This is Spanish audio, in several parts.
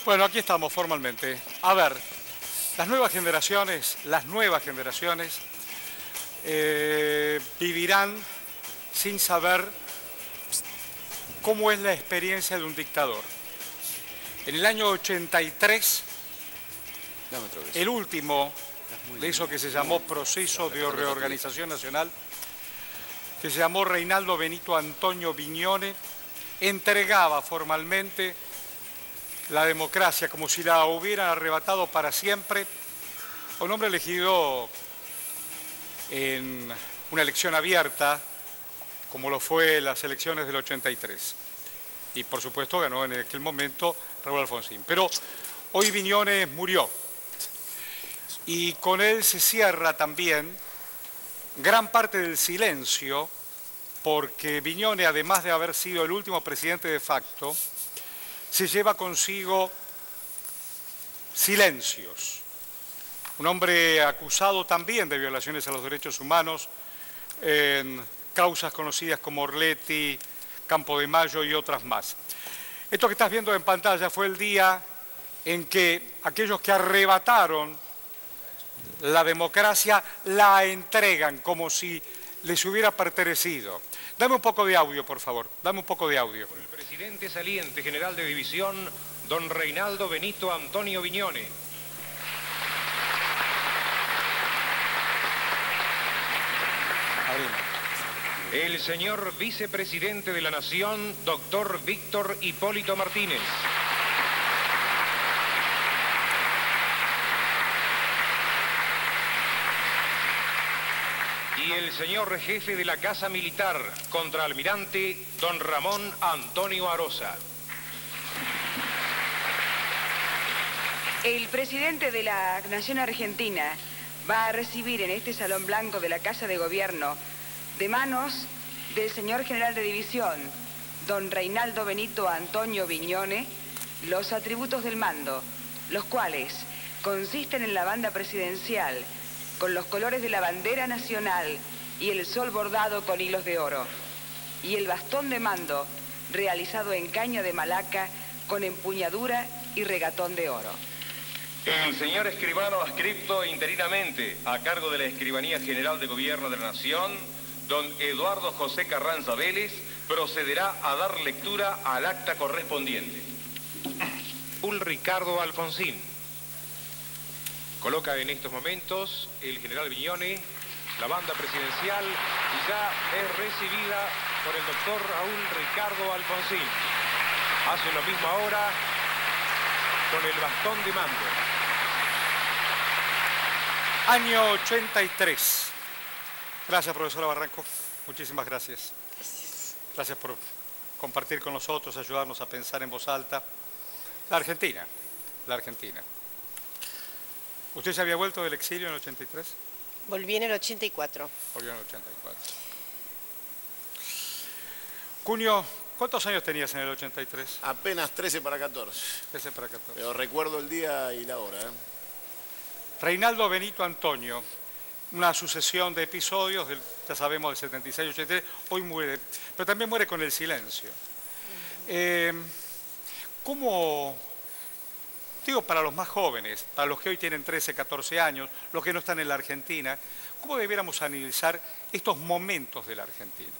Bueno, aquí estamos formalmente. A ver, las nuevas generaciones vivirán sin saber cómo es la experiencia de un dictador. En el año 83, el último de eso que se llamó proceso de reorganización nacional, que se llamó Reinaldo Benito Antonio Viñone, entregaba formalmente la democracia como si la hubieran arrebatado para siempre a un hombre elegido en una elección abierta, como lo fue las elecciones del 83. Y por supuesto ganó en aquel momento Raúl Alfonsín. Pero hoy Viñone murió. Y con él se cierra también gran parte del silencio, porque Viñone, además de haber sido el último presidente de facto, se lleva consigo silencios. Un hombre acusado también de violaciones a los derechos humanos en causas conocidas como Orletti, Campo de Mayo y otras más. Esto que estás viendo en pantalla fue el día en que aquellos que arrebataron la democracia la entregan como si les hubiera pertenecido. Dame un poco de audio, por favor. Dame un poco de audio. Por el presidente saliente general de división, don Reinaldo Benito Antonio Viñone. El señor vicepresidente de la Nación, doctor Víctor Hipólito Martínez. Y el señor jefe de la Casa Militar, contraalmirante don Ramón Antonio Arosa. El presidente de la Nación Argentina va a recibir en este Salón Blanco de la Casa de Gobierno, de manos del señor general de división, don Reinaldo Benito Antonio Viñone, los atributos del mando, los cuales consisten en la banda presidencial, con los colores de la bandera nacional y el sol bordado con hilos de oro, y el bastón de mando realizado en caña de malaca con empuñadura y regatón de oro. El señor escribano adscripto interinamente a cargo de la Escribanía General de Gobierno de la Nación, don Eduardo José Carranza Vélez, procederá a dar lectura al acta correspondiente. Ricardo Alfonsín. Coloca en estos momentos el general Viñone la banda presidencial y ya es recibida por el doctor Raúl Ricardo Alfonsín. Hace lo mismo ahora con el bastón de mando. Año 83. Gracias, profesora Barranco. Muchísimas gracias. Gracias por compartir con nosotros, ayudarnos a pensar en voz alta. La Argentina. ¿Usted se había vuelto del exilio en el 83? Volví en el 84. Volvió en el 84. Cunio, ¿cuántos años tenías en el 83? Apenas 13 para 14. 13 para 14. Pero recuerdo el día y la hora. Reinaldo Benito Antonio, una sucesión de episodios, ya sabemos, del 76-83, hoy muere, pero también muere con el silencio. ¿Cómo, digo, para los más jóvenes, para los que hoy tienen 13, 14 años, los que no están en la Argentina, cómo debiéramos analizar estos momentos de la Argentina?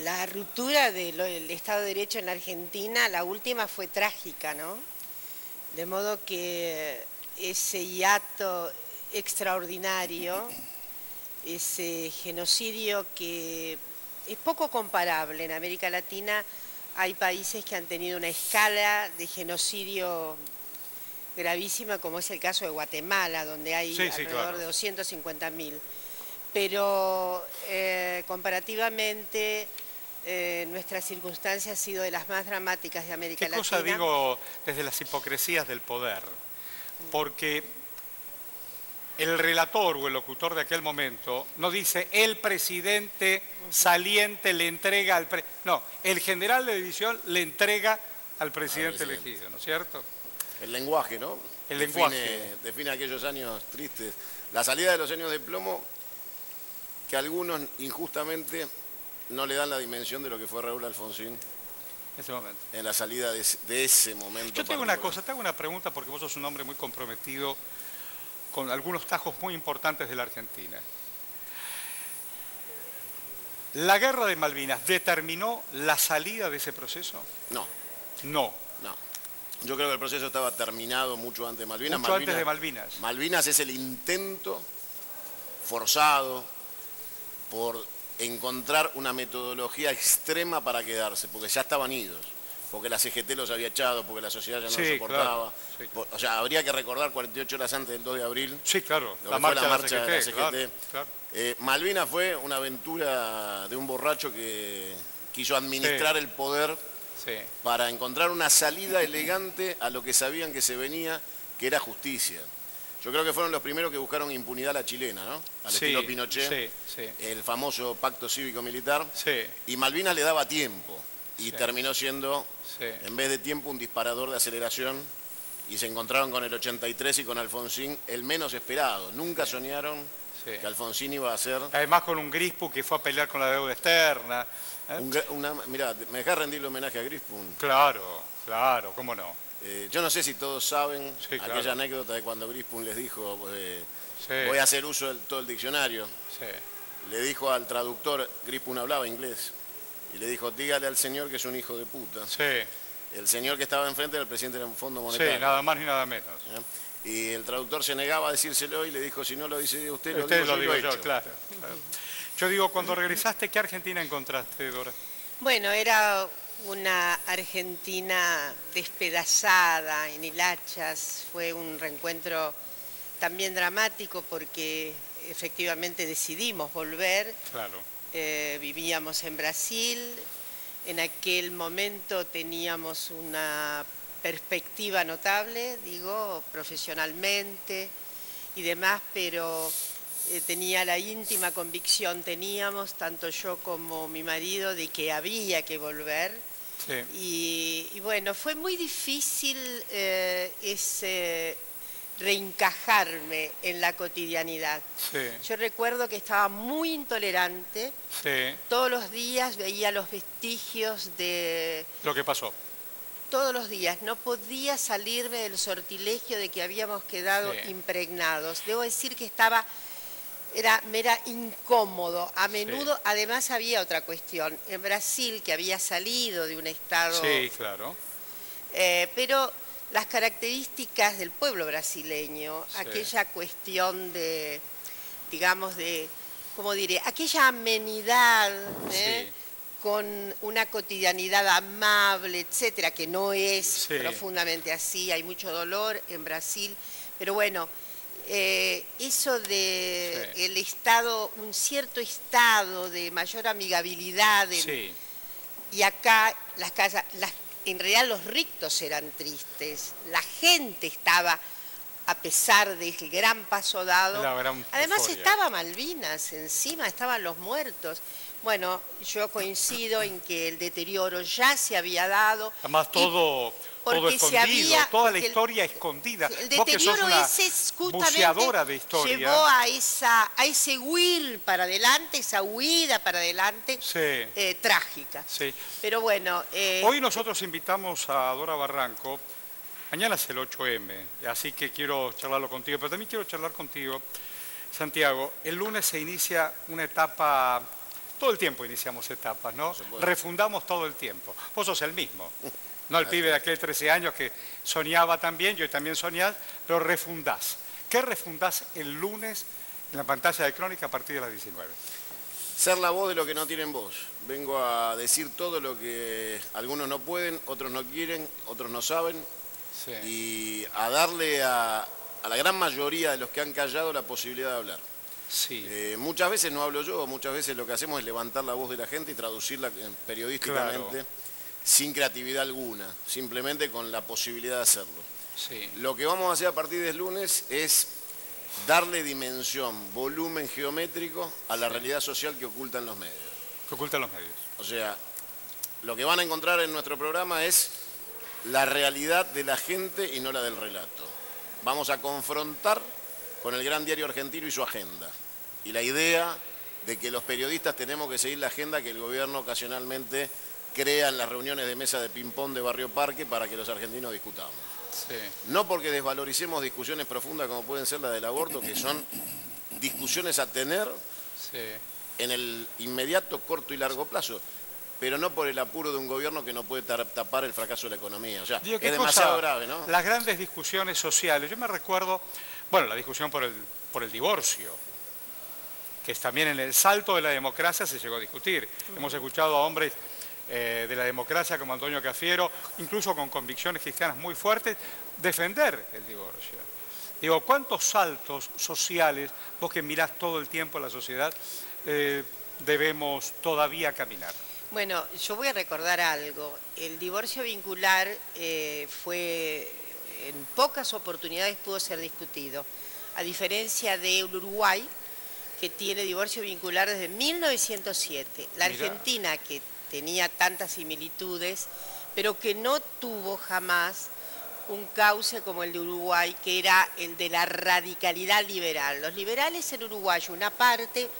La ruptura del Estado de Derecho en la Argentina, la última fue trágica, ¿no? De modo que ese hiato extraordinario, ese genocidio que es poco comparable en América Latina. Hay países que han tenido una escala de genocidio gravísima, como es el caso de Guatemala, donde hay alrededor de 250.000. Pero comparativamente nuestra circunstancia ha sido de las más dramáticas de América Latina. ¿Qué cosa digo desde las hipocresías del poder? Porque el relator o el locutor de aquel momento no dice el presidente saliente le entrega al no, el general de división le entrega al presidente elegido, ¿no es cierto? El lenguaje, ¿no? El lenguaje. Define aquellos años tristes. La salida de los años de plomo, que algunos injustamente no le dan la dimensión de lo que fue Raúl Alfonsín En la salida de ese momento. Yo te digo una cosa, te hago una pregunta porque vos sos un hombre muy comprometido con algunos tajos muy importantes de la Argentina. ¿La guerra de Malvinas determinó la salida de ese proceso? No. No. No. Yo creo que el proceso estaba terminado mucho antes de Malvinas. Mucho antes de Malvinas. Malvinas es el intento forzado por encontrar una metodología extrema para quedarse, porque ya estaban idos, porque la CGT los había echado, porque la sociedad ya no lo soportaba. Claro, sí. O sea, habría que recordar 48 horas antes del 2 de abril. Sí, claro, la marcha de la CGT. Claro. Malvinas fue una aventura de un borracho que quiso administrar el poder para encontrar una salida elegante a lo que sabían que se venía, que era justicia. Yo creo que fueron los primeros que buscaron impunidad a la chilena, ¿no? Al estilo Pinochet, el famoso pacto cívico-militar. Y Malvinas le daba tiempo y terminó siendo, en vez de tiempo, un disparador de aceleración. Y se encontraron con el 83 y con Alfonsín, el menos esperado. Nunca soñaron que Alfonsín iba a ser... Además con un Grispu que fue a pelear con la deuda externa. Mirá, ¿me dejás rendirle homenaje a Grispu? Claro, claro, cómo no. Yo no sé si todos saben aquella anécdota de cuando Grispun les dijo voy a hacer uso de todo el diccionario. Le dijo al traductor, Grispun hablaba inglés, y le dijo, dígale al señor que es un hijo de puta. El señor que estaba enfrente era el presidente del Fondo Monetario. Nada más ni nada menos. Y el traductor se negaba a decírselo y le dijo, si no lo dice usted, lo digo yo, claro. Yo digo, cuando regresaste, ¿qué Argentina encontraste, Dora? Bueno, era una Argentina despedazada en hilachas. Fue un reencuentro también dramático porque efectivamente decidimos volver. Claro. Vivíamos en Brasil. En aquel momento teníamos una perspectiva notable, digo, profesionalmente y demás, pero tenía la íntima convicción, teníamos, tanto yo como mi marido, de que había que volver. Y bueno, fue muy difícil ese reencajarme en la cotidianidad. Yo recuerdo que estaba muy intolerante. Todos los días veía los vestigios de... Lo que pasó. Todos los días. No podía salirme del sortilegio de que habíamos quedado impregnados. Debo decir que me era incómodo. A menudo, además había otra cuestión. En Brasil, que había salido de un estado... claro. Pero las características del pueblo brasileño, aquella cuestión de, digamos, ¿cómo diré? Aquella amenidad, con una cotidianidad amable, etcétera, que no es profundamente así, hay mucho dolor en Brasil, pero bueno, eso de el estado, un cierto estado de mayor amigabilidad, y acá las casas, en realidad los rictos eran tristes, la gente estaba, a pesar del gran paso dado, además estaba Malvinas encima, estaban los muertos. Bueno, yo coincido en que el deterioro ya se había dado. Además todo escondido, toda la historia escondida. El deterioro ese justamente llevó a ese huir para adelante, esa huida para adelante trágica. Pero bueno... Hoy nosotros invitamos a Dora Barranco. Mañana es el 8M, así que quiero charlarlo contigo, pero también quiero charlar contigo, Santiago. El lunes se inicia una etapa, todo el tiempo iniciamos etapas, ¿no? Refundamos todo el tiempo. Vos sos el mismo, no el pibe de aquel 13 años que soñaba también, yo también soñás, pero refundás. ¿Qué refundás el lunes en la pantalla de Crónica a partir de las 19? Ser la voz de lo que no tienen voz. Vengo a decir todo lo que algunos no pueden, otros no quieren, otros no saben. Y a darle a la gran mayoría de los que han callado la posibilidad de hablar. Muchas veces no hablo yo, muchas veces lo que hacemos es levantar la voz de la gente y traducirla periodísticamente sin creatividad alguna, simplemente con la posibilidad de hacerlo. Lo que vamos a hacer a partir del lunes es darle dimensión, volumen geométrico a la realidad social que ocultan los medios. O sea, lo que van a encontrar en nuestro programa es la realidad de la gente y no la del relato. Vamos a confrontar con el gran diario argentino y su agenda. Y la idea de que los periodistas tenemos que seguir la agenda que el gobierno ocasionalmente crean las reuniones de mesa de ping-pong de Barrio Parque para que los argentinos discutamos. Sí. No porque desvaloricemos discusiones profundas como pueden ser las del aborto, que son discusiones a tener en el inmediato, corto y largo plazo, pero no por el apuro de un gobierno que no puede tapar el fracaso de la economía. O sea, Digo, es demasiado grave, ¿no? Las grandes discusiones sociales. Yo me recuerdo, bueno, la discusión por el divorcio, que es también en el salto de la democracia se llegó a discutir. Hemos escuchado a hombres de la democracia como Antonio Cafiero, incluso con convicciones cristianas muy fuertes, defender el divorcio. Digo, ¿cuántos saltos sociales, vos que mirás todo el tiempo a la sociedad, debemos todavía caminar? Bueno, yo voy a recordar algo. El divorcio vincular fue, en pocas oportunidades pudo ser discutido, a diferencia de Uruguay, que tiene divorcio vincular desde 1907. La Argentina, que tenía tantas similitudes, pero que no tuvo jamás un cauce como el de Uruguay, que era el de la radicalidad liberal. Los liberales en Uruguay, una parte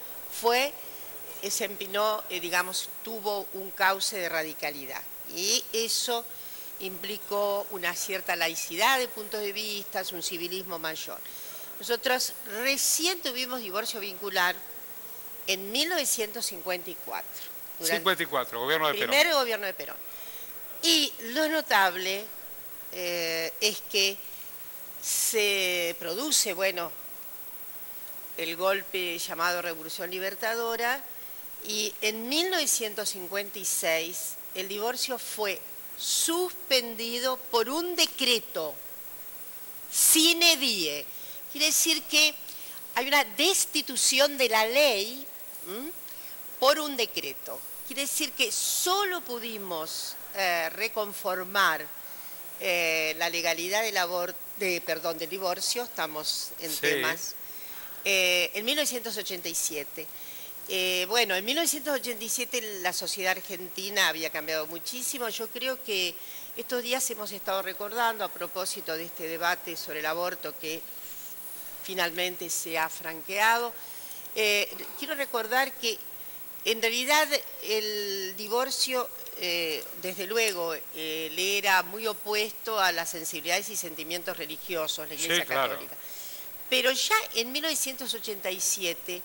se empinó, digamos, tuvo un cauce de radicalidad. Y eso implicó una cierta laicidad de puntos de vista, un civilismo mayor. Nosotros recién tuvimos divorcio vincular en 1954. 54, gobierno de Perón. Primer gobierno de Perón. Y lo notable es que se produce, bueno, el golpe llamado Revolución Libertadora, y en 1956 el divorcio fue suspendido por un decreto sine die. Quiere decir que hay una destitución de la ley por un decreto. Quiere decir que solo pudimos reconformar la legalidad del divorcio, estamos en temas, en 1987. Bueno, en 1987 la sociedad argentina había cambiado muchísimo. Yo creo que estos días hemos estado recordando, a propósito de este debate sobre el aborto que finalmente se ha franqueado, quiero recordar que en realidad el divorcio, desde luego, le era muy opuesto a las sensibilidades y sentimientos religiosos, la Iglesia Católica. Pero ya en 1987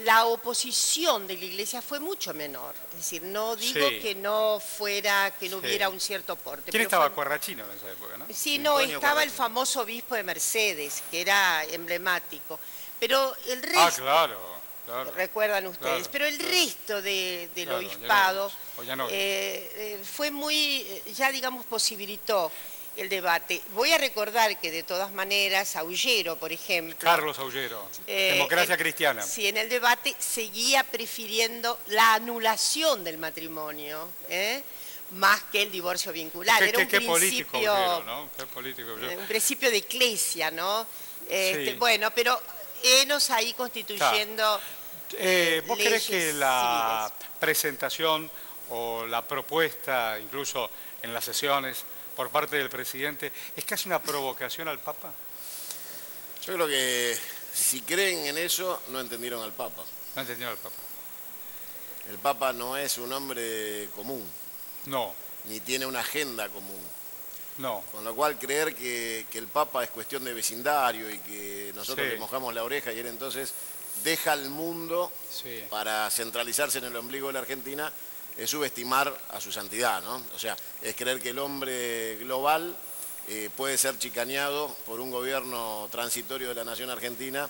la oposición de la Iglesia fue mucho menor. Es decir, no digo que no hubiera un cierto porte. ¿Quién estaba? Cuarrachino en esa época, ¿no? Sí, no, estaba el famoso obispo de Mercedes, que era emblemático. Pero el resto... claro. Recuerdan ustedes, pero el resto del obispado fue muy, ya digamos, posibilitó el debate. Voy a recordar que de todas maneras, Aullero, por ejemplo... Carlos Aullero, Democracia Cristiana. Sí, en el debate seguía prefiriendo la anulación del matrimonio, más que el divorcio vincular. Era un principio, político Aullero, ¿no? Qué político Aullero. Un principio de eclesia, ¿no? Bueno, pero... Enos ahí constituyendo ¿Vos crees que la presentación o la propuesta, incluso en las sesiones, por parte del presidente, es casi una provocación al Papa? Yo creo que si creen en eso, no entendieron al Papa. No entendieron al Papa. El Papa no es un hombre común. No. Ni tiene una agenda común. No. Con lo cual creer que el Papa es cuestión de vecindario y que nosotros le mojamos la oreja y él entonces deja al mundo para centralizarse en el ombligo de la Argentina es subestimar a su santidad, ¿no? O sea, es creer que el hombre global puede ser chicaneado por un gobierno transitorio de la nación argentina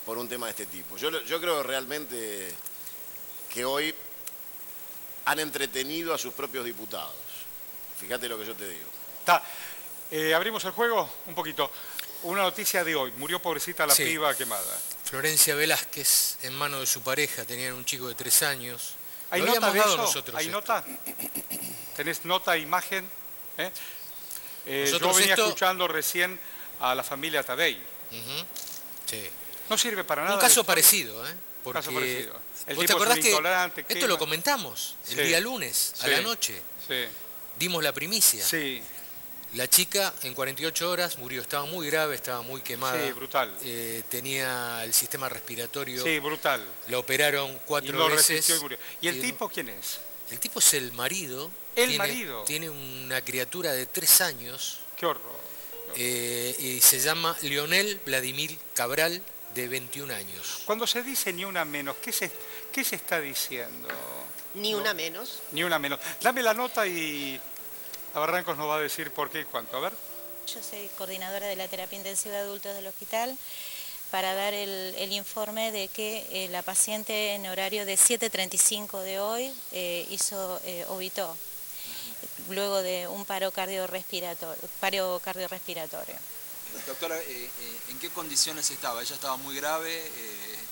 por un tema de este tipo. Yo creo realmente que hoy han entretenido a sus propios diputados. Fíjate lo que yo te digo. Abrimos el juego un poquito. Una noticia de hoy. Murió pobrecita la piba quemada. Florencia Velázquez, en manos de su pareja, tenían un chico de 3 años. ¿Hay nota de eso? ¿Hay nota? ¿Tenés nota, imagen? Yo venía escuchando recién a la familia Tadei. No sirve para nada. Un caso parecido, porque caso parecido. ¿Vos te acordás que esto lo comentamos el día lunes, a la noche? Dimos la primicia. La chica en 48 horas murió, estaba muy grave, estaba muy quemada. Sí, brutal. Tenía el sistema respiratorio. Sí, brutal. La operaron 4 veces. Y murió. ¿Y el tipo quién es? El tipo es el marido. Tiene una criatura de 3 años. ¡Qué horror! Y se llama Leonel Vladimir Cabral, de 21 años. Cuando se dice ni una menos, ¿qué se está diciendo? Ni una menos. Ni una menos. Dame la nota y a Barrancos nos va a decir por qué y cuánto. A ver. Yo soy coordinadora de la terapia intensiva de adultos del hospital para dar el informe de que la paciente en horario de 7:35 de hoy obitó luego de un paro cardiorrespiratorio. Doctora, ¿en qué condiciones estaba? ¿Ella estaba muy grave?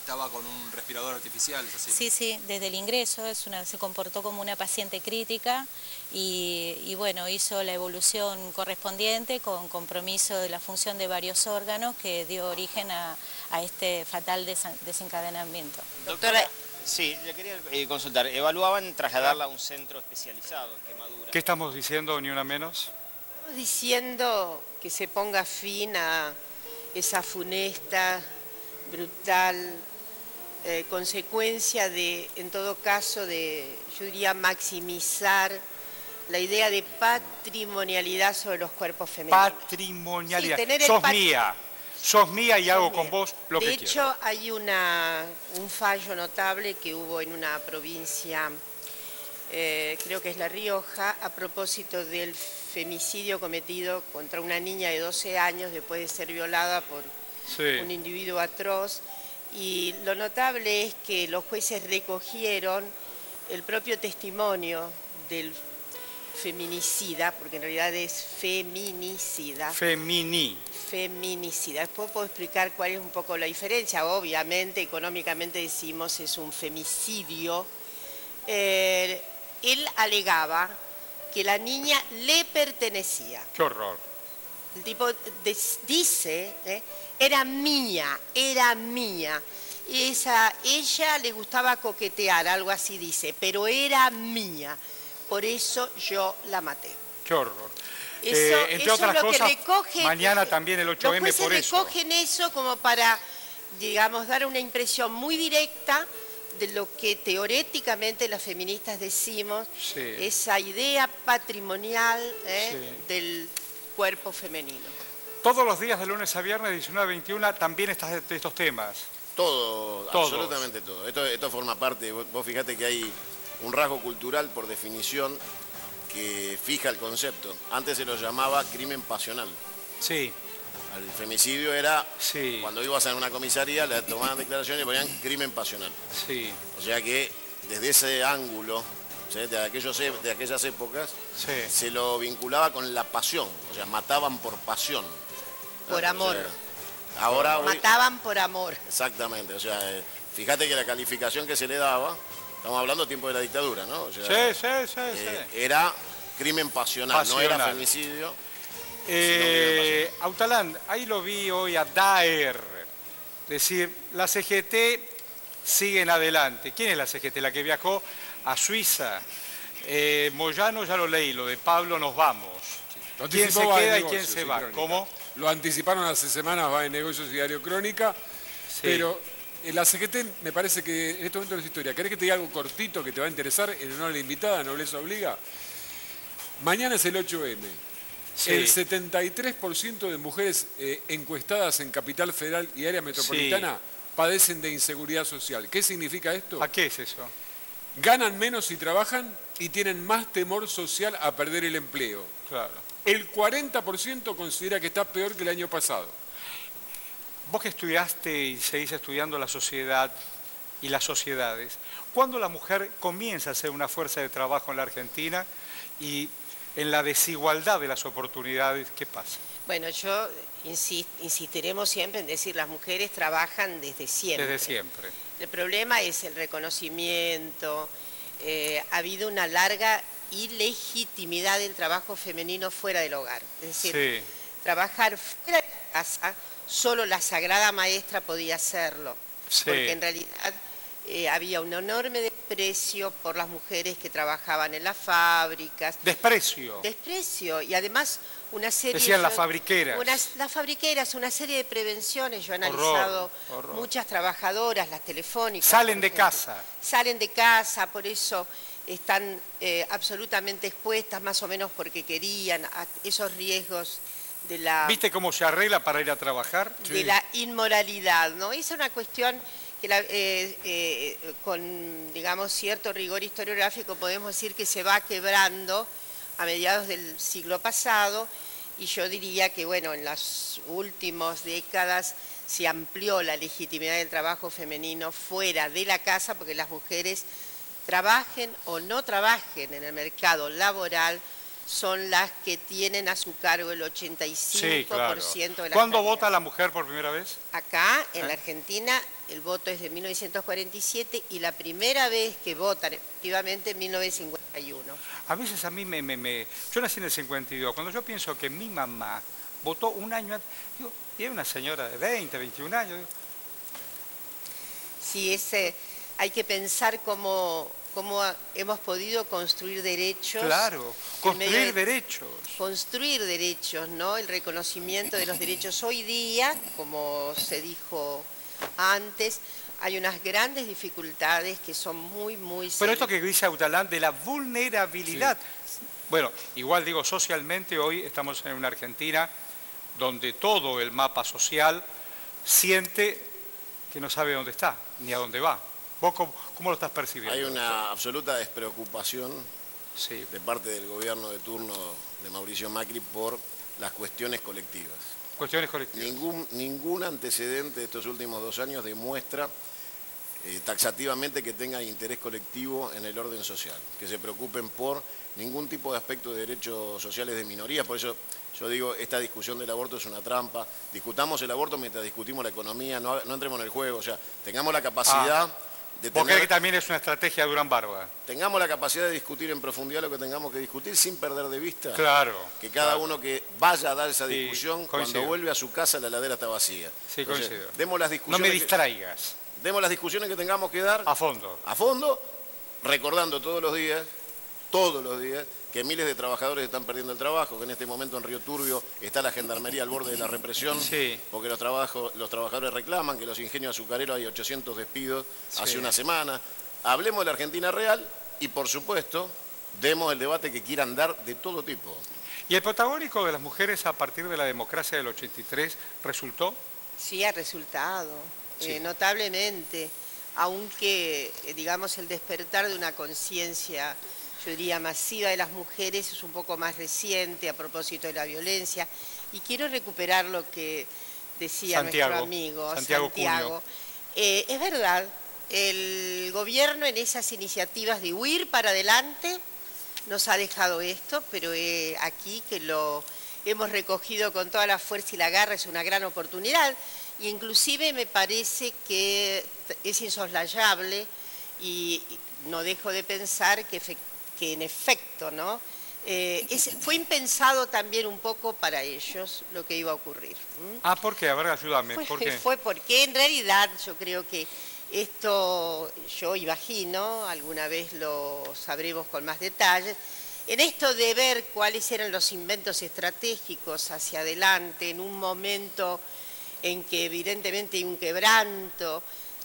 ¿Estaba con un respirador artificial? ¿Es así? Sí, desde el ingreso se comportó como una paciente crítica y bueno, hizo la evolución correspondiente con compromiso de la función de varios órganos que dio origen a este fatal desencadenamiento. Doctora, sí, le quería consultar. ¿Evaluaban trasladarla a un centro especializado en quemaduras? ¿Qué estamos diciendo, ni una menos? Estamos diciendo que se ponga fin a esa funesta, brutal consecuencia de, en todo caso, yo diría, maximizar la idea de patrimonialidad sobre los cuerpos femeninos. Patrimonialidad. Sí, sos mía y hago con vos lo que quiero. De hecho, hay un fallo notable que hubo en una provincia, creo que es La Rioja, a propósito del femicidio cometido contra una niña de 12 años después de ser violada por un individuo atroz. Y lo notable es que los jueces recogieron el propio testimonio del feminicida, porque en realidad es feminicida. Feminicida. Después puedo explicar cuál es un poco la diferencia. Obviamente, económicamente decimos es un femicidio. Él alegaba que la niña le pertenecía. ¡Qué horror! El tipo dice, era mía. Y ella le gustaba coquetear, algo así dice, pero era mía. Por eso yo la maté. ¡Qué horror! Entre otras cosas, mañana también el 8M por eso. Los jueces recogen eso como para, digamos, dar una impresión muy directa de lo que teoréticamente las feministas decimos, esa idea patrimonial del cuerpo femenino. Todos los días de lunes a viernes, 19 a 21, también estás de estos temas. Todo, absolutamente todo. Esto forma parte, vos fijate que hay un rasgo cultural por definición que fija el concepto. Antes se lo llamaba crimen pasional. Sí. El femicidio era, cuando ibas a una comisaría, le tomaban declaración y ponían crimen pasional. Sí. O sea que desde ese ángulo, de aquellas épocas, se lo vinculaba con la pasión. O sea, mataban por pasión. Por amor. Ahora mataban por amor. Exactamente. O sea, fíjate que la calificación que se le daba, estamos hablando del tiempo de la dictadura, ¿no? O sea, era crimen pasional, no era femicidio. Autalán, ahí lo vi hoy a Daer decir, la CGT siguen adelante. ¿Quién es la CGT? La que viajó a Suiza. Moyano ya lo leí, lo de Pablo nos vamos. Sí. ¿Quién se queda y quién se va? Crónica. ¿Cómo? Lo anticiparon hace semanas, va en Negocios y Diario Crónica, pero la CGT me parece que en este momento de la historia, ¿querés que te diga algo cortito que te va a interesar en honor a la invitada, Nobleza Obliga? Mañana es el 8M. El 73% de mujeres encuestadas en Capital Federal y área metropolitana padecen de inseguridad social. ¿Qué significa esto? ¿A qué es eso? Ganan menos si trabajan y tienen más temor social a perder el empleo. Claro. El 40% considera que está peor que el año pasado. Vos que estudiaste y seguís estudiando la sociedad y las sociedades, ¿cuándo la mujer comienza a ser una fuerza de trabajo en la Argentina y en la desigualdad de las oportunidades, qué pasa? Bueno, yo insistiremos siempre en decir, las mujeres trabajan desde siempre. Desde siempre. El problema es el reconocimiento. Ha habido una larga ilegitimidad del trabajo femenino fuera del hogar. Es decir, trabajar fuera de la casa, solo la Sagrada Maestra podía hacerlo. Porque en realidad había un enorme desprecio por las mujeres que trabajaban en las fábricas. ¿Desprecio? Desprecio. Y además una serie... Decían las fabriqueras. Las fabriqueras, una serie de prevenciones. Yo he analizado muchas trabajadoras, las telefónicas. Salen de casa. Salen de casa, por eso están absolutamente expuestas, más o menos porque querían, a esos riesgos de la... ¿Viste cómo se arregla para ir a trabajar? De la inmoralidad, ¿no? Esa es una cuestión que con, digamos, cierto rigor historiográfico podemos decir que se va quebrando a mediados del siglo pasado, y yo diría que, bueno, en las últimas décadas se amplió la legitimidad del trabajo femenino fuera de la casa, porque las mujeres, trabajen o no trabajen en el mercado laboral, son las que tienen a su cargo el 85% sí, claro. de las ¿Cuándo tareas. vota la mujer por primera vez? Acá, en la Argentina, el voto es de 1947 y la primera vez que votan efectivamente en 1951. A veces a mí yo nací en el 52, cuando yo pienso que mi mamá votó un año antes, digo, y era una señora de 20, 21 años. Digo. Sí, hay que pensar cómo hemos podido construir derechos. Claro, construir derechos. Construir derechos, ¿no? El reconocimiento de los derechos. Hoy día, como se dijo antes, hay unas grandes dificultades que son muy serias. Pero esto que dice Autalán de la vulnerabilidad. Sí. Bueno, igual digo, socialmente hoy estamos en una Argentina donde todo el mapa social siente que no sabe dónde está, ni a dónde va. ¿Vos cómo lo estás percibiendo? Hay una absoluta despreocupación de parte del gobierno de turno de Mauricio Macri por las cuestiones colectivas. Cuestiones colectivas. Ningún antecedente de estos últimos 2 años demuestra taxativamente que tengan interés colectivo en el orden social, que se preocupen por ningún tipo de aspecto de derechos sociales de minorías. Por eso yo digo, esta discusión del aborto es una trampa. Discutamos el aborto mientras discutimos la economía, no entremos en el juego. O sea, tengamos la capacidad... ¿Vos crees que también es una estrategia de Durán Barba? Tengamos la capacidad de discutir en profundidad lo que tengamos que discutir sin perder de vista que cada uno que vaya a dar esa discusión, cuando vuelve a su casa la heladera está vacía. Sí, coincido. Demos las discusiones, no me distraigas. Demos las discusiones que tengamos que dar a fondo. A fondo, recordando todos los días, que miles de trabajadores están perdiendo el trabajo, que en este momento en Río Turbio está la gendarmería al borde de la represión, porque los trabajadores reclaman que los ingenios azucareros hay 800 despidos hace una semana. Hablemos de la Argentina real y, por supuesto, demos el debate que quieran dar de todo tipo. ¿Y el protagónico de las mujeres a partir de la democracia del 83 resultó? Sí, ha resultado, notablemente, aunque, digamos, el despertar de una conciencia, yo diría, masiva de las mujeres es un poco más reciente a propósito de la violencia. Y quiero recuperar lo que decía nuestro amigo Santiago. Es verdad, el gobierno en esas iniciativas de huir para adelante nos ha dejado esto, pero aquí que lo hemos recogido con toda la fuerza y la garra es una gran oportunidad. Y inclusive me parece que es insoslayable y no dejo de pensar que en efecto, ¿no? Fue impensado también un poco para ellos lo que iba a ocurrir. ¿Por qué? A ver, ayúdame. ¿Por qué? Fue porque en realidad yo creo que esto, yo imagino, alguna vez lo sabremos con más detalles, en esto de ver cuáles eran los inventos estratégicos hacia adelante, en un momento en que evidentemente hay un quebranto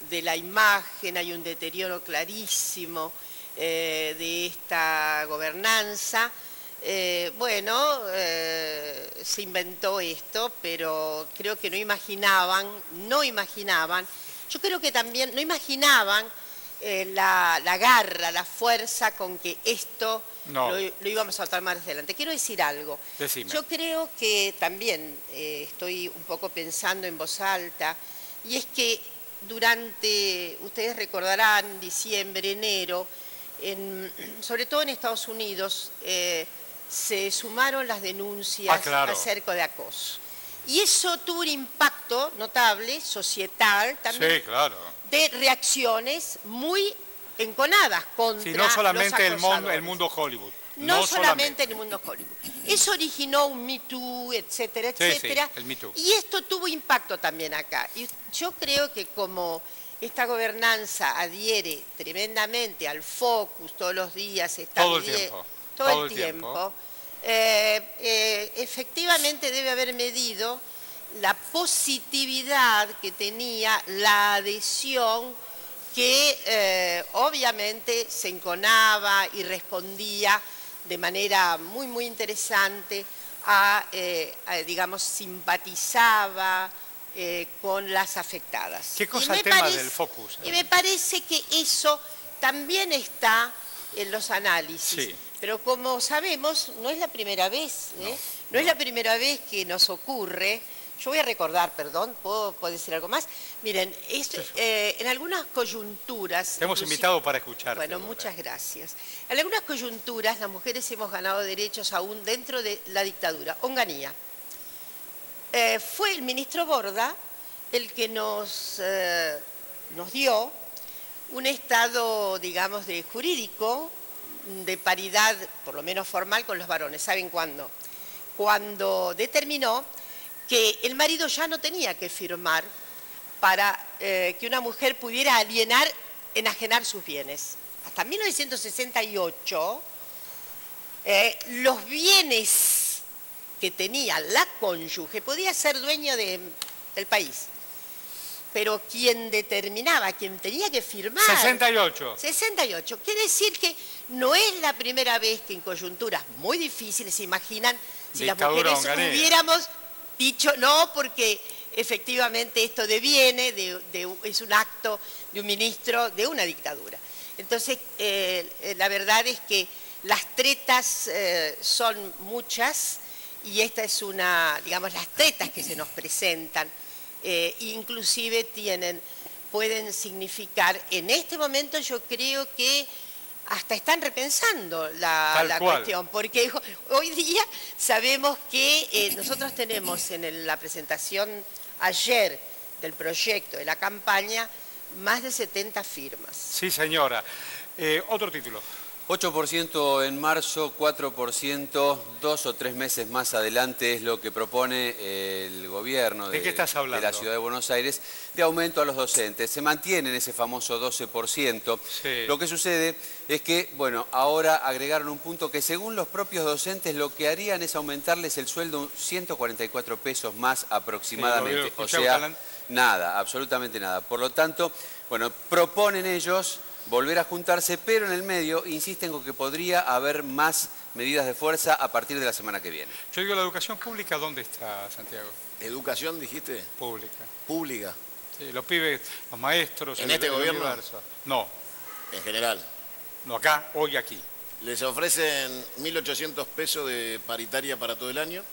de la imagen, hay un deterioro clarísimo de esta gobernanza. Se inventó esto, pero creo que no imaginaban, yo creo que también no imaginaban la garra, la fuerza con que esto lo íbamos a tomar más adelante. Quiero decir algo. Decime. Yo creo que también estoy un poco pensando en voz alta, y es que ustedes recordarán, diciembre, enero, sobre todo en Estados Unidos, se sumaron las denuncias acerca de acoso. Y eso tuvo un impacto notable, societal también, de reacciones muy enconadas contra no solamente los acosadores. el mundo Hollywood. No solamente en el mundo Hollywood. Eso originó un Me Too, etcétera, etcétera. El Me Too. Y esto tuvo impacto también acá. Y yo creo que como esta gobernanza adhiere tremendamente al focus todos los días, todo el tiempo. Efectivamente debe haber medido la positividad que tenía la adhesión que obviamente se enconaba y respondía de manera muy, muy interesante digamos, simpatizaba con las afectadas. ¿Qué cosa el tema del Focus? Y me parece que eso también está en los análisis. Sí. Pero como sabemos, no es la primera vez, no es la primera vez que nos ocurre. Yo voy a recordar, perdón, ¿puedo decir algo más? Miren, en algunas coyunturas... Te hemos invitado para escucharte. Bueno, muchas gracias. En algunas coyunturas las mujeres hemos ganado derechos aún dentro de la dictadura. Onganía. Fue el ministro Borda el que nos dio un estado, digamos, jurídico de paridad, por lo menos formal, con los varones. ¿Saben cuándo? Cuando determinó que el marido ya no tenía que firmar para que una mujer pudiera enajenar sus bienes. Hasta 1968, los bienes que tenía la cónyuge podía ser dueño del país. Pero quien determinaba, quien tenía que firmar... 68. 68. Quiere decir que no es la primera vez que en coyunturas muy difíciles se imaginan si las mujeres hubiéramos dicho no, porque efectivamente esto deviene es un acto de un ministro de una dictadura. Entonces, la verdad es que las tretas son muchas y esta es una, digamos, las tretas que se nos presentan, inclusive pueden significar, en este momento yo creo que hasta están repensando la cuestión, porque hoy día sabemos que nosotros tenemos en la presentación ayer del proyecto de la campaña más de 70 firmas. Sí, señora. Otro título. 8% en marzo, 4% 2 o 3 meses más adelante es lo que propone el gobierno ¿De qué estás hablando? De la Ciudad de Buenos Aires de aumento a los docentes. Se mantiene en ese famoso 12%. Sí. Lo que sucede es que, bueno, ahora agregaron un punto que según los propios docentes lo que harían es aumentarles el sueldo 144 pesos más aproximadamente. Sí, o sea, nada, absolutamente nada. Por lo tanto, bueno, proponen ellos volver a juntarse, pero en el medio insisten con que podría haber más medidas de fuerza a partir de la semana que viene. Yo digo, ¿la educación pública dónde está, Santiago? ¿Educación dijiste? Pública. ¿Pública? Sí, los pibes, los maestros... ¿En este gobierno? No. ¿En general? No, acá, hoy aquí. Les ofrecen 1.800 pesos de paritaria para todo el año,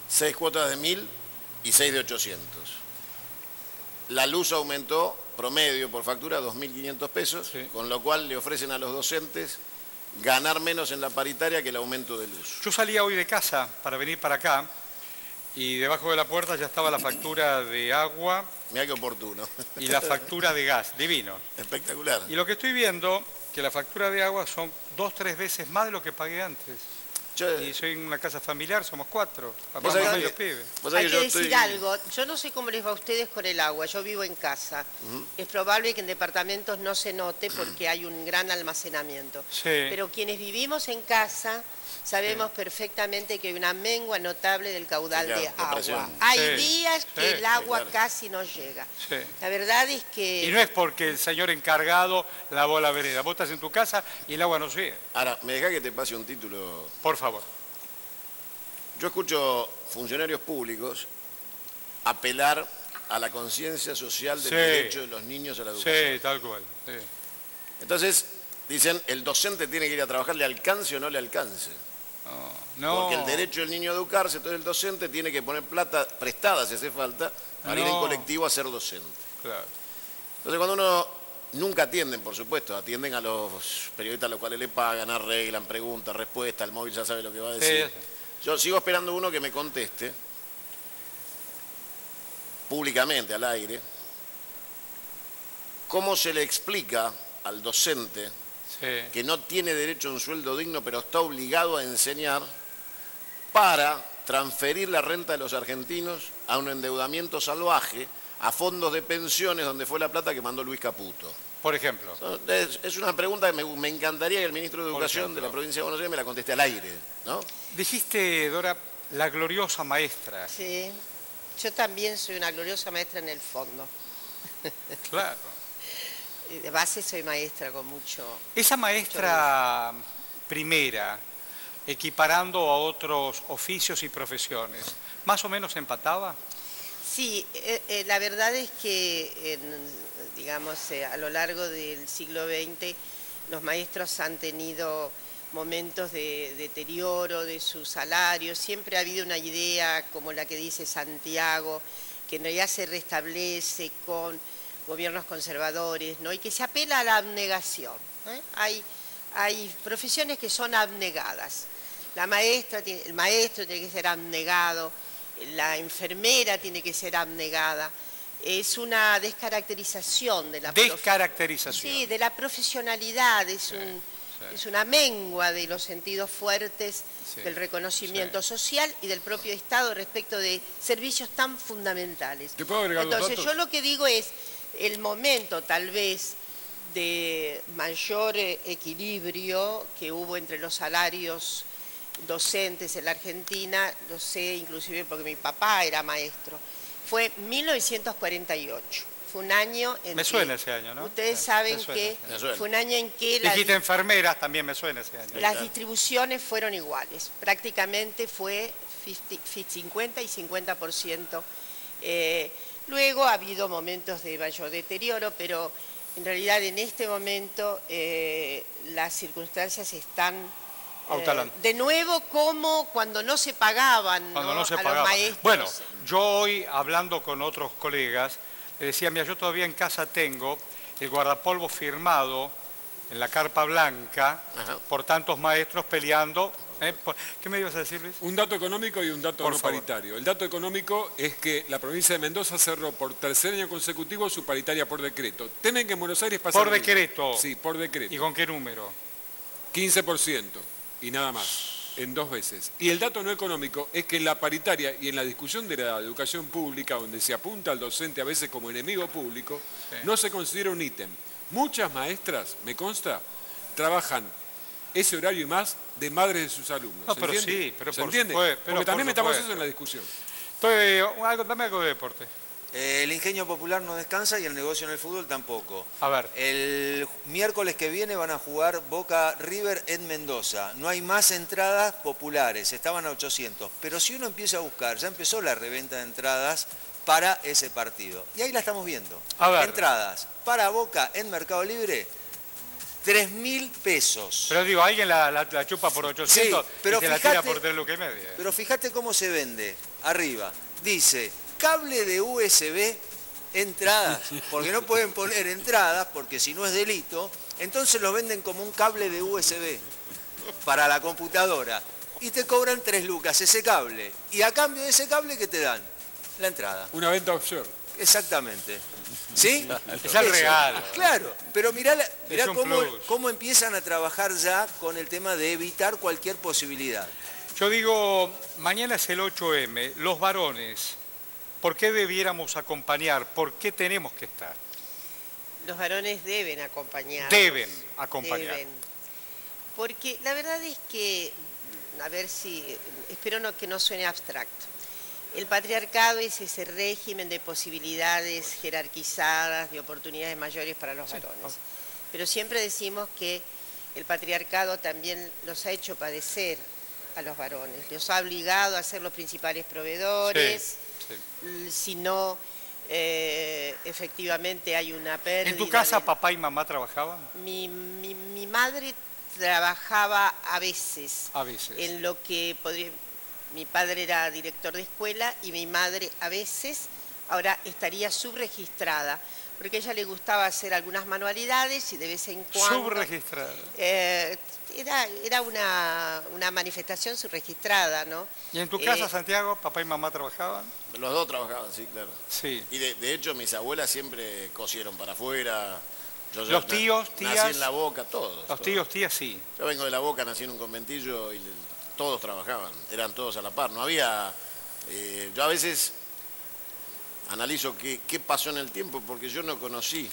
6 cuotas de 1.000 y 6 de 800. La luz aumentó promedio por factura 2.500 pesos, sí, con lo cual le ofrecen a los docentes ganar menos en la paritaria que el aumento de luz. Yo salía hoy de casa para venir para acá y debajo de la puerta ya estaba la factura de agua. Mirá qué oportuno. Y la factura de gas, divino. Espectacular. Y lo que estoy viendo, que la factura de agua son 2 o 3 veces más de lo que pagué antes. Y soy en una casa familiar, somos 4. Hay que decir algo, yo no sé cómo les va a ustedes con el agua, yo vivo en casa. Es probable que en departamentos no se note porque hay un gran almacenamiento. Sí. Pero quienes vivimos en casa sabemos perfectamente que hay una mengua notable del caudal de agua. Hay días que el agua casi no llega. Sí. La verdad es que... Y no es porque el señor encargado lavó la vereda. Vos estás en tu casa y el agua no llega. Ahora, ¿me dejás que te pase un título? Por favor. Yo escucho funcionarios públicos apelar a la conciencia social del derecho de los niños a la educación. Sí, tal cual. Sí. Entonces, dicen, el docente tiene que ir a trabajar, ¿le alcance o no le alcance? No. Porque el derecho del niño a educarse, entonces el docente tiene que poner plata prestada, si hace falta, para ir en colectivo a ser docente. Claro. Entonces, cuando uno... Nunca atienden, por supuesto, atienden a los periodistas a los cuales le pagan, arreglan, preguntas, respuestas, el móvil ya sabe lo que va a decir. Sí. Yo sigo esperando uno que me conteste, públicamente, al aire, cómo se le explica al docente que no tiene derecho a un sueldo digno, pero está obligado a enseñar para transferir la renta de los argentinos a un endeudamiento salvaje, a fondos de pensiones donde fue la plata que mandó Luis Caputo. Por ejemplo. Es una pregunta que me encantaría que el ministro de Educación de la provincia de Buenos Aires me la conteste al aire, ¿no? Dijiste, Dora, la gloriosa maestra. Sí, yo también soy una gloriosa maestra en el fondo. Claro. de base soy maestra con mucho... Esa maestra primera, equiparando a otros oficios y profesiones, ¿más o menos empataba? Sí, la verdad es que, digamos, a lo largo del siglo XX, los maestros han tenido momentos de deterioro de su salario. Siempre ha habido una idea, como la que dice Santiago, que en realidad se restablece con gobiernos conservadores, ¿no? Y que se apela a la abnegación, ¿eh? Hay profesiones que son abnegadas. El maestro tiene que ser abnegado, la enfermera tiene que ser abnegada. Es una descaracterización de la descaracterización. Sí, de la profesionalidad, es una mengua de los sentidos fuertes del reconocimiento social y del propio Estado respecto de servicios tan fundamentales. ¿Te puedo agregar Entonces, los datos? yo lo que digo es, el momento tal vez de mayor equilibrio que hubo entre los salarios docentes en la Argentina, lo sé inclusive porque mi papá era maestro, fue 1948. Fue un año en me suena ese año, ¿no? Ustedes saben que fue un año en que... Dijiste enfermeras, también me suena ese año. Las distribuciones fueron iguales. Prácticamente fue 50 y 50%. Luego ha habido momentos de mayor deterioro, pero en realidad en este momento las circunstancias están... de nuevo como cuando no se pagaban, cuando ¿no? no se a pagaban. los maestros. Bueno, yo hoy hablando con otros colegas, le decía, mira, yo todavía en casa tengo el guardapolvo firmado en la carpa blanca por tantos maestros peleando. ¿Qué me ibas a decir, Luis? Un dato económico y un dato no paritario. El dato económico es que la provincia de Mendoza cerró por tercer año consecutivo su paritaria por decreto. Temen que en Buenos Aires pase ¿Por decreto? Sí, por decreto. ¿Y con qué número? 15% y nada más, en 2 veces. Y el dato no económico es que en la paritaria y en la discusión de la educación pública, donde se apunta al docente a veces como enemigo público, no se considera un ítem. Muchas maestras, me consta, trabajan ese horario y más de madres de sus alumnos. No, pero entiende? sí, pero ¿Se por entiende? supuesto. Porque también metamos eso en la discusión. Dame algo de deporte. El ingenio popular no descansa y el negocio en el fútbol tampoco. A ver. El miércoles que viene van a jugar Boca River en Mendoza. No hay más entradas populares, estaban a 800. Pero si uno empieza a buscar, ya empezó la reventa de entradas para ese partido. Y ahí la estamos viendo. A ver. Entradas para Boca en Mercado Libre, 3.000 pesos. Pero digo, alguien la chupa por 800 pero y se la tira por 3 lucas y media. Pero fíjate cómo se vende. Arriba dice... cable de USB, entradas, porque no pueden poner entradas, porque si no es delito, entonces lo venden como un cable de USB para la computadora y te cobran 3 lucas ese cable. Y a cambio de ese cable, ¿qué te dan? La entrada. Una venta offshore. Exactamente. ¿Sí? Es el regalo. Claro, pero mirá cómo empiezan a trabajar ya con el tema de evitar cualquier posibilidad. Yo digo, mañana es el 8M, los varones... ¿Por qué debiéramos acompañar? ¿Por qué tenemos que estar? Los varones deben acompañar. Deben acompañar. Deben. Porque la verdad es que, a ver si, espero que no suene abstracto. El patriarcado es ese régimen de posibilidades jerarquizadas, de oportunidades mayores para los varones. Pero siempre decimos que el patriarcado también los ha hecho padecer a los varones, los ha obligado a ser los principales proveedores. Si no, efectivamente hay una pérdida. ¿En tu casa papá y mamá trabajaban? Mi madre trabajaba a veces. A veces. En lo que podría... Mi padre era director de escuela y mi madre a veces, ahora estaría subregistrada, porque a ella le gustaba hacer algunas manualidades y de vez en cuando... Subregistrada. Era una manifestación subregistrada, ¿no? ¿Y en tu casa, Santiago, papá y mamá trabajaban? Los dos trabajaban, sí, claro. Sí. Y de hecho mis abuelas siempre cosieron para afuera. Los tíos, tías... Nací en La Boca, todos. Los tíos, tías, sí. Yo vengo de La Boca, nací en un conventillo y todos trabajaban, eran todos a la par. No había... yo a veces analizo qué pasó en el tiempo porque yo no conocí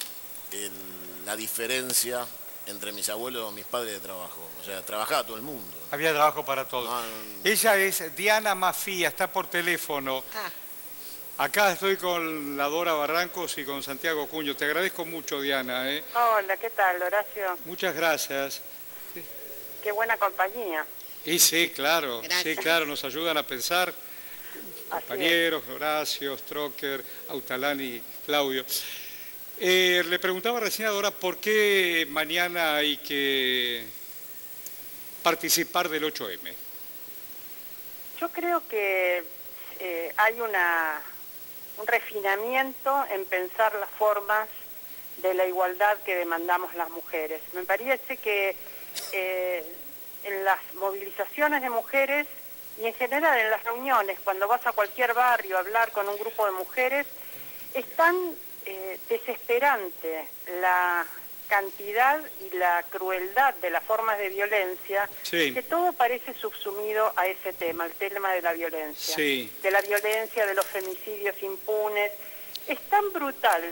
la diferencia entre mis abuelos o mis padres de trabajo. O sea, trabajaba todo el mundo. Había trabajo para todos. Ella es Diana Mafía, está por teléfono. Acá estoy con la Dora Barrancos y con Santiago Cuño. Te agradezco mucho, Diana. Hola, ¿qué tal, Horacio? Muchas gracias. Qué buena compañía. Y sí, claro, nos ayudan a pensar. Compañeros, Horacio, Stroker, Autalán y Claudio. Le preguntaba recién a Dora por qué mañana hay que participar del 8M. Yo creo que hay un refinamiento en pensar las formas de la igualdad que demandamos las mujeres. Me parece que en las movilizaciones de mujeres y en general en las reuniones, cuando vas a cualquier barrio a hablar con un grupo de mujeres, es tan desesperante la cantidad y la crueldad de las formas de violencia, que todo parece subsumido a ese tema, el tema de la violencia, de la violencia, de los femicidios impunes. Es tan brutal.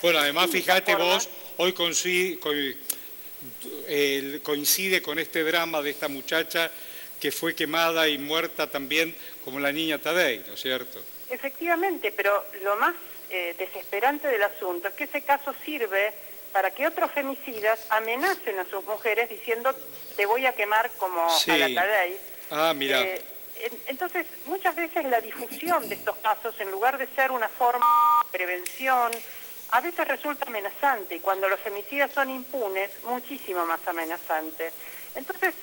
Bueno, además fíjate vos, hoy coincide con este drama de esta muchacha que fue quemada y muerta también como la niña Tadei, ¿no es cierto? Efectivamente, pero lo más desesperante del asunto es que ese caso sirve para que otros femicidas amenacen a sus mujeres diciendo te voy a quemar como a la Tadei. Ah, mira. Entonces, muchas veces la difusión de estos casos, en lugar de ser una forma de prevención, a veces resulta amenazante, y cuando los femicidas son impunes, muchísimo más amenazante. Entonces,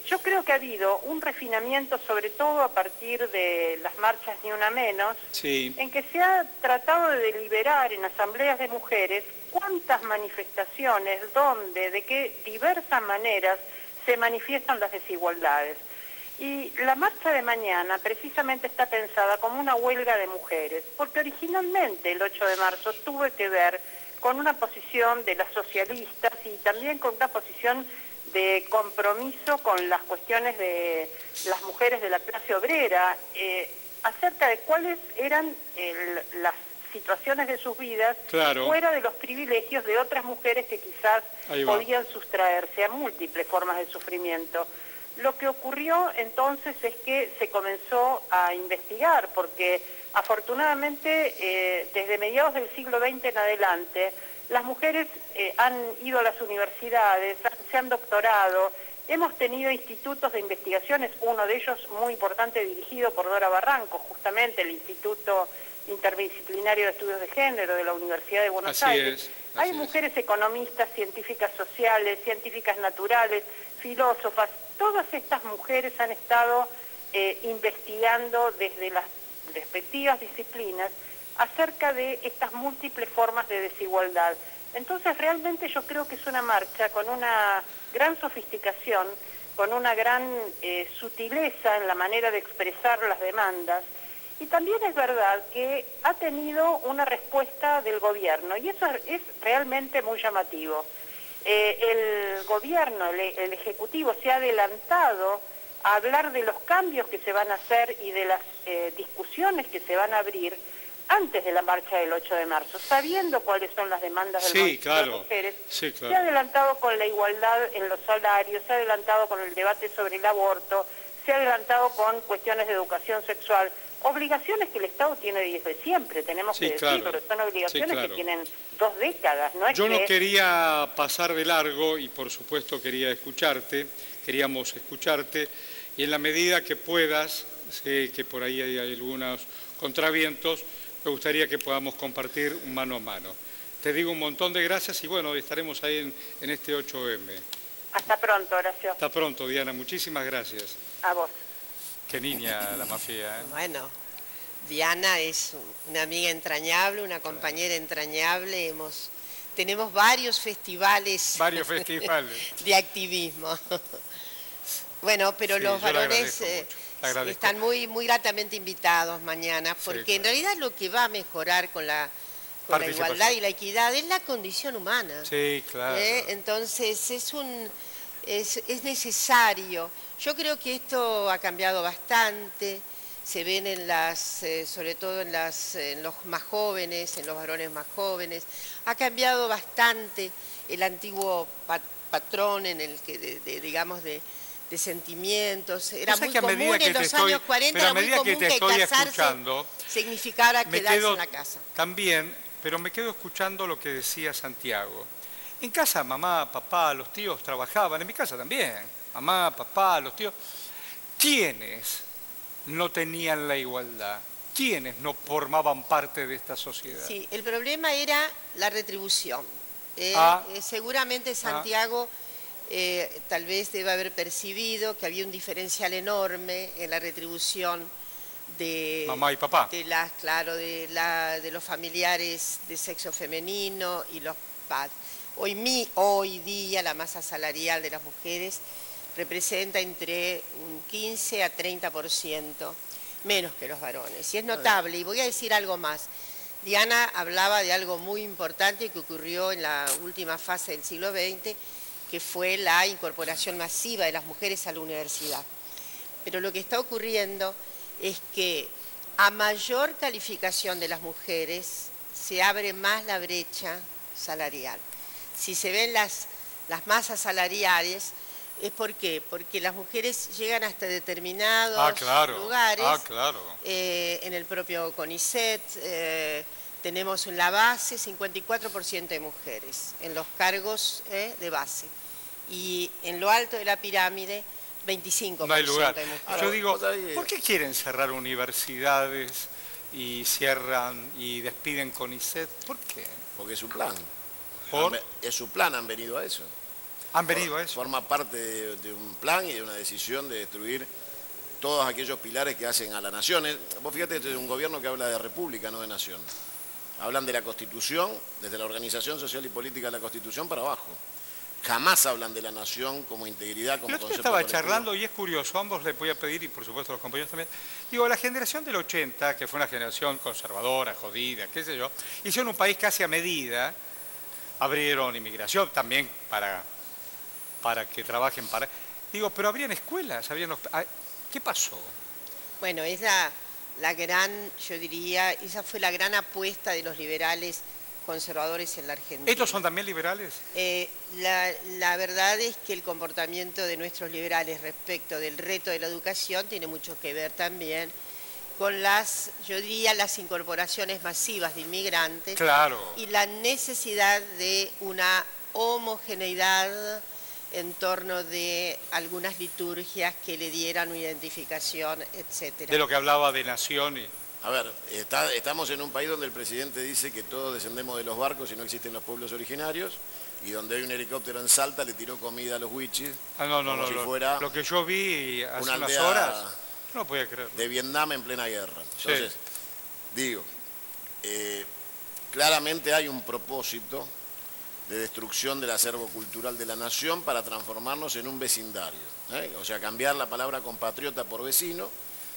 yo creo que ha habido un refinamiento, sobre todo a partir de las marchas Ni Una Menos, en que se ha tratado de deliberar en asambleas de mujeres cuántas manifestaciones, dónde, de qué diversas maneras se manifiestan las desigualdades. Y la marcha de mañana precisamente está pensada como una huelga de mujeres, porque originalmente el 8 de marzo tuvo que ver con una posición de las socialistas y también con una posición de compromiso con las cuestiones de las mujeres de la clase obrera, acerca de cuáles eran las situaciones de sus vidas fuera de los privilegios de otras mujeres que quizás podían sustraerse a múltiples formas de sufrimiento. Lo que ocurrió entonces es que se comenzó a investigar, porque afortunadamente desde mediados del siglo XX en adelante, las mujeres han ido a las universidades, se han doctorado, hemos tenido institutos de investigaciones, uno de ellos muy importante dirigido por Dora Barrancos, justamente el Instituto Interdisciplinario de Estudios de Género de la Universidad de Buenos Aires. Hay mujeres economistas, científicas sociales, científicas naturales, filósofas. Todas estas mujeres han estado investigando desde las respectivas disciplinas acerca de estas múltiples formas de desigualdad. Entonces realmente yo creo que es una marcha con una gran sofisticación, con una gran sutileza en la manera de expresar las demandas, y también es verdad que ha tenido una respuesta del gobierno, y eso es realmente muy llamativo. El gobierno, el Ejecutivo, se ha adelantado a hablar de los cambios que se van a hacer y de las discusiones que se van a abrir antes de la marcha del 8 de marzo, sabiendo cuáles son las demandas de las mujeres. Se ha adelantado con la igualdad en los salarios, se ha adelantado con el debate sobre el aborto, se ha adelantado con cuestiones de educación sexual, obligaciones que el Estado tiene desde siempre, tenemos que decirlo, pero son obligaciones que tienen 2 décadas. Yo no quería pasar de largo y por supuesto queríamos escucharte, y en la medida que puedas, sé que por ahí hay algunos contravientos, me gustaría que podamos compartir un mano a mano. Te digo un montón de gracias y bueno, estaremos ahí en este 8M. Hasta pronto, Horacio. Hasta pronto, Diana. Muchísimas gracias. A vos. Qué niña la mafia, ¿eh? Bueno, Diana es una amiga entrañable, una compañera entrañable. Tenemos varios festivales. De activismo. Bueno, pero los varones están muy gratamente invitados mañana, porque en realidad lo que va a mejorar con la igualdad y la equidad es la condición humana. Sí, claro. Entonces es necesario. Yo creo que esto ha cambiado bastante, se ven sobre todo en los más jóvenes, en los varones más jóvenes. Ha cambiado bastante el antiguo patrón en el que, digamos, de de sentimientos. Era muy común en los años 40, era muy común que casarse significara quedarse en la casa. También, pero me quedo escuchando lo que decía Santiago. En casa, mamá, papá, los tíos trabajaban, en mi casa también. Mamá, papá, los tíos. ¿Quiénes no tenían la igualdad? ¿Quiénes no formaban parte de esta sociedad? Sí, el problema era la retribución. Seguramente Santiago tal vez debe haber percibido que había un diferencial enorme en la retribución de mamá y papá, de los familiares de sexo femenino y los padres. Hoy día la masa salarial de las mujeres representa entre un 15 a 30% menos que los varones. Y es notable, y voy a decir algo más. Diana hablaba de algo muy importante que ocurrió en la última fase del siglo XX, que fue la incorporación masiva de las mujeres a la universidad. Pero lo que está ocurriendo es que a mayor calificación de las mujeres se abre más la brecha salarial. Si se ven las masas salariales, ¿es por qué? Porque las mujeres llegan hasta determinados lugares. En el propio CONICET tenemos en la base 54% de mujeres, en los cargos de base. Y en lo alto de la pirámide, 25% no hay lugar. De mujeres. Yo digo, ¿por qué quieren cerrar universidades y cierran y despiden CONICET? ¿Por qué? Porque es su plan. ¿Por? Es su plan, han venido a eso. Han venido a eso. Forma parte de un plan y de una decisión de destruir todos aquellos pilares que hacen a la nación. Vos fíjate que este es un gobierno que habla de república, no de nación. Hablan de la Constitución, desde la organización social y política de la Constitución para abajo. Jamás hablan de la nación como integridad, como concepto estaba colectivo. charlando y es curioso, ambos les voy a pedir, y por supuesto los compañeros también, digo, la generación del 80, que fue una generación conservadora, jodida, qué sé yo, hicieron un país casi a medida, abrieron inmigración también para que trabajen para... Digo, pero habrían escuelas, ¿qué pasó? Bueno, es la gran, yo diría, esa fue la gran apuesta de los liberales conservadores en la Argentina. ¿Estos son también liberales? La verdad es que el comportamiento de nuestros liberales respecto del reto de la educación tiene mucho que ver también con yo diría, las incorporaciones masivas de inmigrantes y la necesidad de una homogeneidad en torno de algunas liturgias que le dieran una identificación, etcétera. De lo que hablaba de nación y... A ver, estamos en un país donde el presidente dice que todos descendemos de los barcos y no existen los pueblos originarios, y donde hay un helicóptero en Salta le tiró comida a los huichis. No, si fuera lo que yo vi hace una unas aldea horas, no podía creer. De Vietnam en plena guerra. Entonces, digo, claramente hay un propósito de destrucción del acervo cultural de la nación para transformarnos en un vecindario. O sea, cambiar la palabra compatriota por vecino,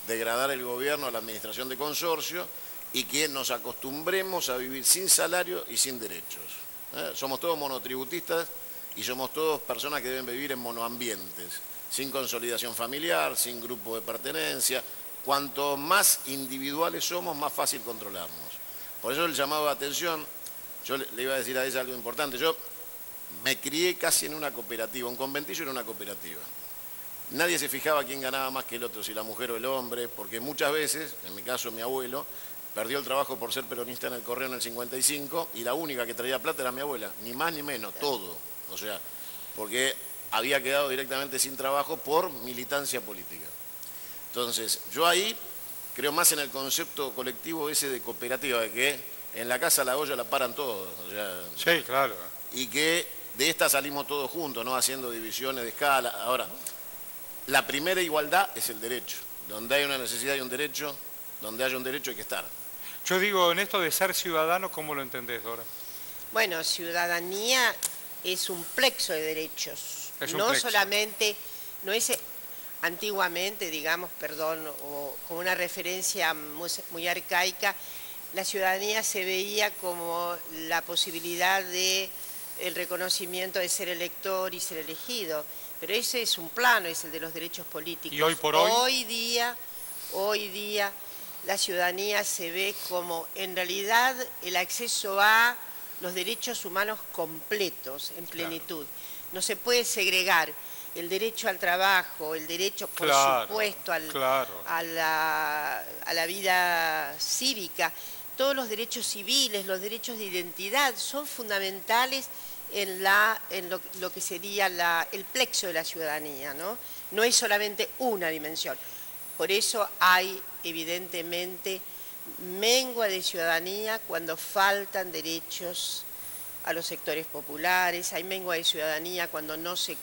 degradar el gobierno a la administración de consorcio y que nos acostumbremos a vivir sin salario y sin derechos. Somos todos monotributistas y somos todos personas que deben vivir en monoambientes, sin consolidación familiar, sin grupo de pertenencia. Cuanto más individuales somos, más fácil controlarnos. Por eso el llamado de atención. Yo le iba a decir a ella algo importante. Yo me crié casi en una cooperativa, un conventillo era una cooperativa. Nadie se fijaba quién ganaba más que el otro, si la mujer o el hombre, porque muchas veces, en mi caso mi abuelo, perdió el trabajo por ser peronista en el Correo en el 55 y la única que traía plata era mi abuela, ni más ni menos, todo. O sea, porque había quedado directamente sin trabajo por militancia política. Entonces, yo ahí creo más en el concepto colectivo ese de cooperativa, de que en la casa la olla la paran todos. O sea, sí, claro. Y que de esta salimos todos juntos, no haciendo divisiones de escala. Ahora, la primera igualdad es el derecho. Donde hay una necesidad y un derecho, donde haya un derecho hay que estar. Yo digo, en esto de ser ciudadano, ¿cómo lo entendés, Dora? Bueno, ciudadanía es un plexo de derechos. No solamente, no es antiguamente, digamos, perdón, o con una referencia muy arcaica, la ciudadanía se veía como la posibilidad de el reconocimiento de ser elector y ser elegido, pero ese es un plano, es el de los derechos políticos. ¿Y hoy por hoy? Hoy día la ciudadanía se ve como en realidad el acceso a los derechos humanos completos, en plenitud. No se puede segregar el derecho al trabajo, el derecho, por supuesto, a la vida cívica, todos los derechos civiles, los derechos de identidad, son fundamentales en lo que sería el plexo de la ciudadanía, ¿no? No es solamente una dimensión. Por eso hay, evidentemente, mengua de ciudadanía cuando faltan derechos a los sectores populares, hay mengua de ciudadanía cuando no se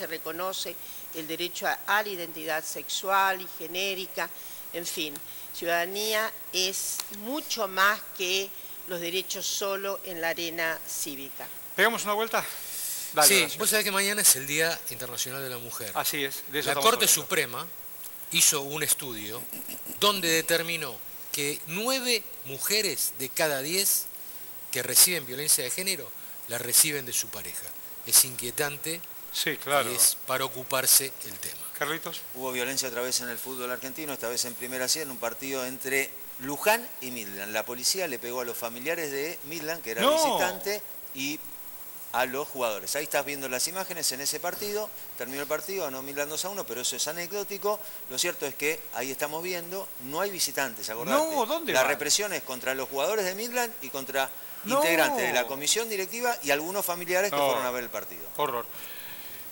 reconoce el derecho a la identidad sexual y genérica, en fin. Ciudadanía es mucho más que los derechos solo en la arena cívica. ¿Pegamos una vuelta? Dale, sí, gracias. Vos sabés que mañana es el Día Internacional de la Mujer. Así es. La Corte Suprema hizo un estudio donde determinó que 9 mujeres de cada 10 que reciben violencia de género la reciben de su pareja. Es inquietante. Sí, claro. Y es para ocuparse el tema. Carlitos. Hubo violencia otra vez en el fútbol argentino, esta vez en Primera C, en un partido entre Luján y Midland. La policía le pegó a los familiares de Midland, que era visitante, y a los jugadores. Ahí estás viendo las imágenes en ese partido, terminó el partido, ganó Midland 2-1, pero eso es anecdótico. Lo cierto es que ahí estamos viendo, no hay visitantes, acordate. No, ¿dónde La van? represión es contra los jugadores de Midland y contra integrantes de la comisión directiva y algunos familiares que fueron a ver el partido. Horror.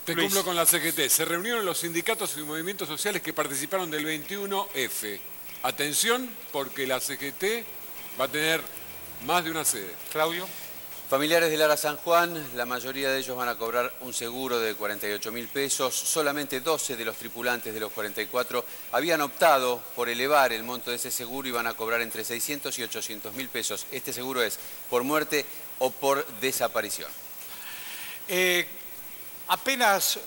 Te cumplo con la CGT. Se reunieron los sindicatos y movimientos sociales que participaron del 21F. Atención, porque la CGT va a tener más de una sede. Claudio. Familiares de Lara San Juan, la mayoría de ellos van a cobrar un seguro de 48.000 pesos. Solamente 12 de los tripulantes de los 44 habían optado por elevar el monto de ese seguro y van a cobrar entre 600 y 800.000 pesos. Este seguro es por muerte o por desaparición. Apenas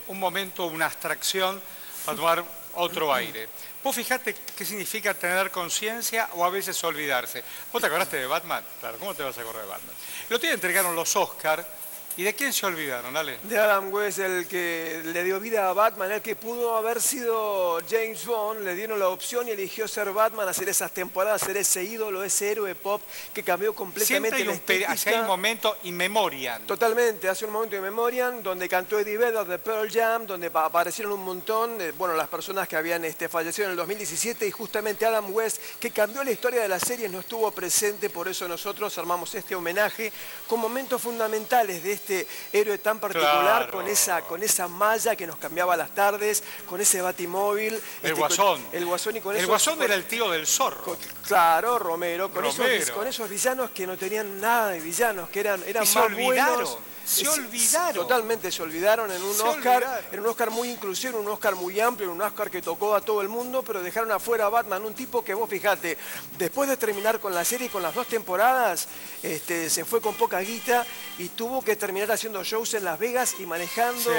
un momento, una abstracción para tomar otro aire. Vos fijate qué significa tener conciencia o a veces olvidarse. ¿Vos te acordaste de Batman? Claro, ¿cómo te vas a acordar de Batman? El otro día entregaron los Oscar. ¿Y de quién se olvidaron, Ale? De Adam West, el que le dio vida a Batman, el que pudo haber sido James Bond, le dieron la opción y eligió ser Batman, hacer esas temporadas, ser ese ídolo, ese héroe pop que cambió completamente la estética. Hay un momento in memoriam. Totalmente, hace un momento in memoriam, donde cantó Eddie Vedder de Pearl Jam, donde aparecieron un montón, las personas que habían fallecido en el 2017 y justamente Adam West, que cambió la historia de la serie, no estuvo presente, por eso nosotros armamos este homenaje con momentos fundamentales de este héroe tan particular, claro, con esa malla que nos cambiaba las tardes, con ese batimóvil. El Guasón. El Guasón y con el Guasón era el tío del Zorro. Claro, Romero. Con esos villanos que no tenían nada de villanos, que eran más buenos. Se olvidaron. Totalmente se olvidaron en un Oscar muy inclusivo, en un Oscar muy amplio, en un Oscar que tocó a todo el mundo, pero dejaron afuera a Batman, un tipo que vos fijate, después de terminar con la serie, con las 2 temporadas, se fue con poca guita y tuvo que terminar haciendo shows en Las Vegas y manejando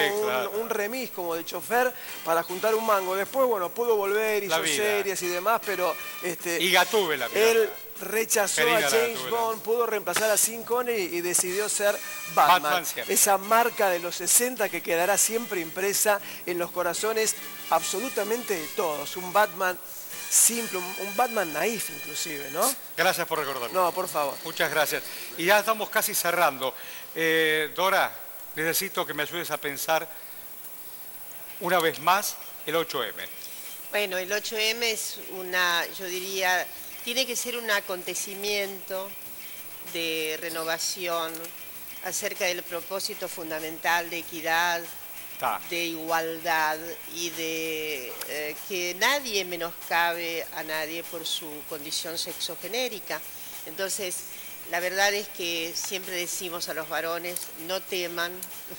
un remis como de chofer para juntar un mango. Después, pudo volver, hizo series y demás, pero... y Gatúbela. Él rechazó a James Bond, pudo reemplazar a Sean Connery y decidió ser Batman. Esa marca de los 60 que quedará siempre impresa en los corazones absolutamente de todos. Un Batman simple, un Batman naif inclusive, ¿no? Gracias por recordarlo. No, por favor. Muchas gracias. Y ya estamos casi cerrando. Dora, necesito que me ayudes a pensar una vez más el 8M. Bueno, el 8M es yo diría, tiene que ser un acontecimiento de renovación acerca del propósito fundamental de equidad, de igualdad y de que nadie menoscabe a nadie por su condición sexogenérica. Entonces, la verdad es que siempre decimos a los varones, no teman.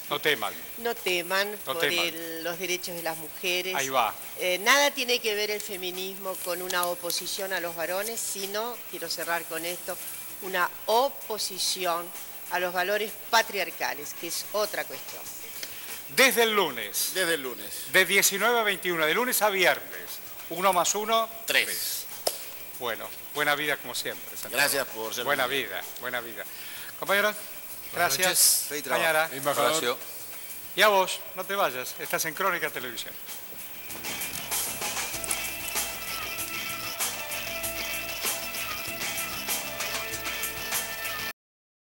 No teman. No teman por los derechos de las mujeres. Ahí va. Nada tiene que ver el feminismo con una oposición a los varones, sino, quiero cerrar con esto, una oposición a los valores patriarcales, que es otra cuestión. Desde el lunes. Desde el lunes. De 19 a 21, de lunes a viernes. 1 más 1, 3. Bueno, buena vida como siempre. Santiago. Gracias por ser buena vida, buena vida. Compañeros, gracias. Feliz trabajo. Embajador. Y a vos, no te vayas, estás en Crónica Televisión.